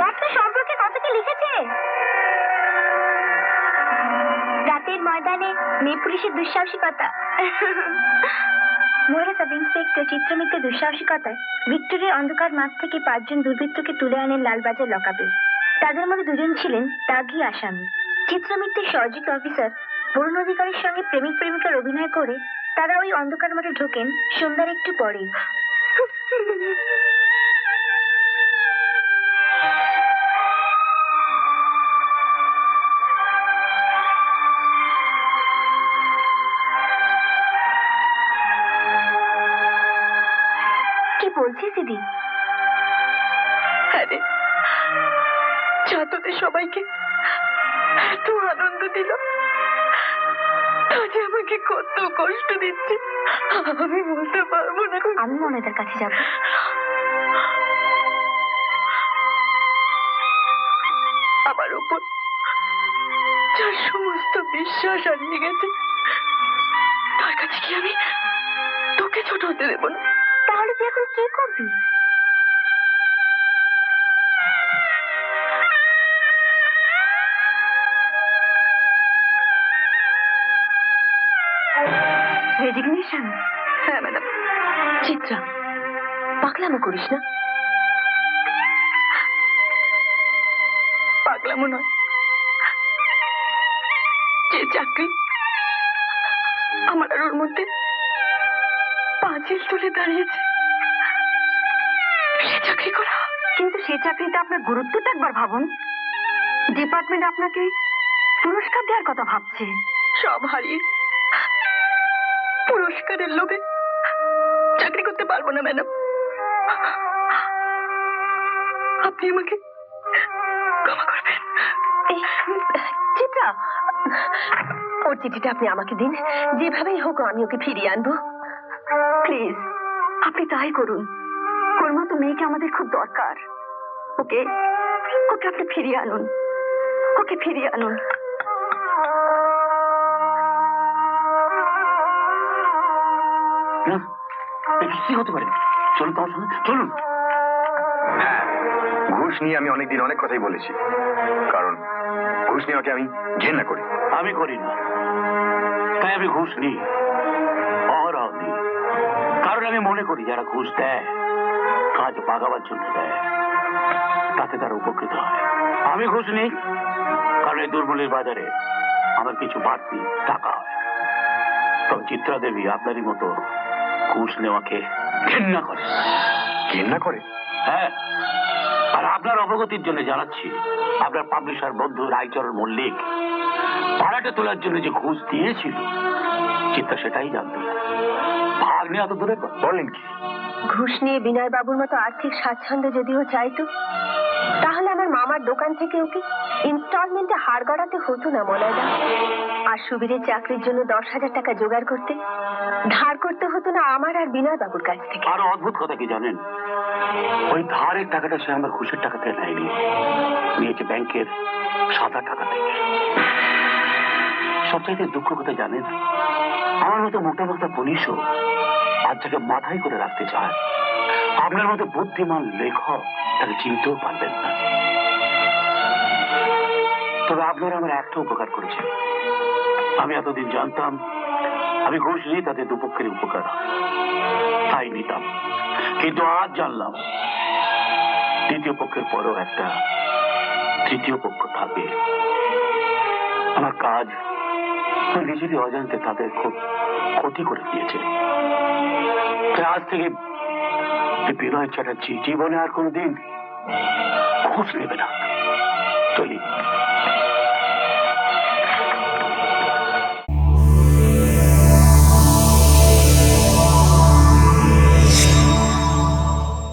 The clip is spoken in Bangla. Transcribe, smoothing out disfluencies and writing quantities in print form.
দেখ তো সম্পর্কে কত কি লিখেছে। রাতের ময়দানে মেয়ে পুলিশের দুঃসাহসিকতা। মহিলা সাব ইন্সপেক্টর চিত্রমিত্রের দুঃসাহসিকতায় ভিক্টোরিয়ার অন্ধকার মাঠ থেকে 5 জন দুর্বৃত্তকে তুলে আনেন লালবাজার লকআপে। তাদের মধ্যে 2 জন ছিলেন দাগি আসামি। চিত্রমিত্রের সহযোগী অফিসার বরুণ অধিকারীর সঙ্গে প্রেমিক প্রেমিকার অভিনয় করে তারা ওই অন্ধকার মাঠে ঢোকেন সন্ধ্যার একটু পরেই। কি বলছিস দিদি? আরে ছাত্রদের সবাইকে এত আনন্দ দিল, আজ আমাকে কত কষ্ট দিচ্ছে আমি বলতে পারবো না। আমি মনেদার কাছে যাব। আমার উপর যার সমস্ত বিশ্বাস হারিয়ে গেছে তার কাছে কি আমি তোকে ছোট হতে দেবো না? তাহলে তুই এখন কি করবি? রেজিগনেশন? হ্যাঁ ম্যাডাম। চিত্রা, পাগলামো করিস না। পাগলামো নয়, যে চাকরি আমার আর ওর মধ্যে পাঁচিল তুলে দাঁড়িয়েছে সে চাকরি করা। কিন্তু সে চাকরিতে আপনার গুরুত্বটা একবার ভাবুন। ডিপার্টমেন্ট আপনাকে পুরস্কার দেওয়ার কথা ভাবছে। সব হারিয়ে পুরস্কারের লোভে চাকরি করতে পারবো না ম্যাডাম। আপনি আমাকে ক্ষমা করবেন। চিত্রা, ওর চিঠিটা আপনি আমাকে দিন, যেভাবেই হোক আমি ওকে ফিরিয়ে আনবো। প্লিজ আপনি তাই করুন। ওর মতো মেয়েকে আমাদের খুব দরকার। ওকে ওকে আপনি ফিরিয়ে আনুন, ওকে ফিরিয়ে আনুন। কি হতে পারে? চলুন তোমার সঙ্গে চলুন। হ্যাঁ, ঘুষ নিয়ে আমি অনেকদিন অনেক কথাই বলেছি, কারণ ঘুষ নেওয়াকে আমি ঘেন্না করি। আমি করি না, তাই আমি ঘুষ নিই, অহরহ নিই। কারণ আমি মনে করি যারা ঘুষ দেয় কাজ বাগাবার জন্য দেয়, তাতে তারা উপকৃত হয়। আমি ঘুষ নিই কারণ এই দুর্বলের বাজারে আমার কিছু বাড়তি টাকা হয়। তবে চিত্রা দেবী আপনারই মতো ঘুষ নেওয়াকে ঘেন্না করে। ঘেন্না করে? হ্যাঁ, আর আপনার অবগতির জন্য জানাচ্ছি, আপনার পাবলিশার বন্ধু রায়চরণ মল্লিক ভাড়াটা তোলার জন্য যে ঘুষ দিয়েছিল চিত্রা সেটাই জানতো না। ভাগ নিয়ে এত দূরে বলেন কি? ঘুষ নিয়ে বিনয় বাবুর মতো আর্থিক স্বাচ্ছন্দ্য যদিও চাইতো, তাহলে আমার মামার দোকান থেকে ওকে ইনস্টলমেন্টে হাড় গড়াতে হতো না মলয়দা। আর সুবীরের চাকরির জন্য 10,000 টাকা জোগাড় করতে ধার করতে হতো না আমার আর বিনয় বাবুর কাছ থেকে। আরো অদ্ভুত কথা কি জানেন? ওই ধারের টাকাটা সে আমার ঘুষের টাকা থেকে নেয়নি, নিয়েছে ব্যাংকের সাদা টাকা থেকে। সবচাইতে দুঃখ কথা জানেন, আমার মতো মোটা মোটা পুলিশও আজ যাকে মাথায় করে রাখতে চায়, আপনার মতো বুদ্ধিমান লেখক তাকে চিনতেও পারবেন না। তবে আপনারা আমার একটা উপকার করেছেন। আমি এতদিন জানতাম আমি ঘুষ নিই তাতে দুপক্ষের উপকার হয়, তাই নিতাম। কিন্তু আজ জানলাম দ্বিতীয় পক্ষের পরও একটা তৃতীয় পক্ষ থাকে। আমার কাজ নিজেরই অজান্তে তাদের খুব ক্ষতি করে দিয়েছে। আজ থেকে বিনয় চ্যাটার্জি জীবনে আর কোনোদিন ঘুষ নেবে না। চলি।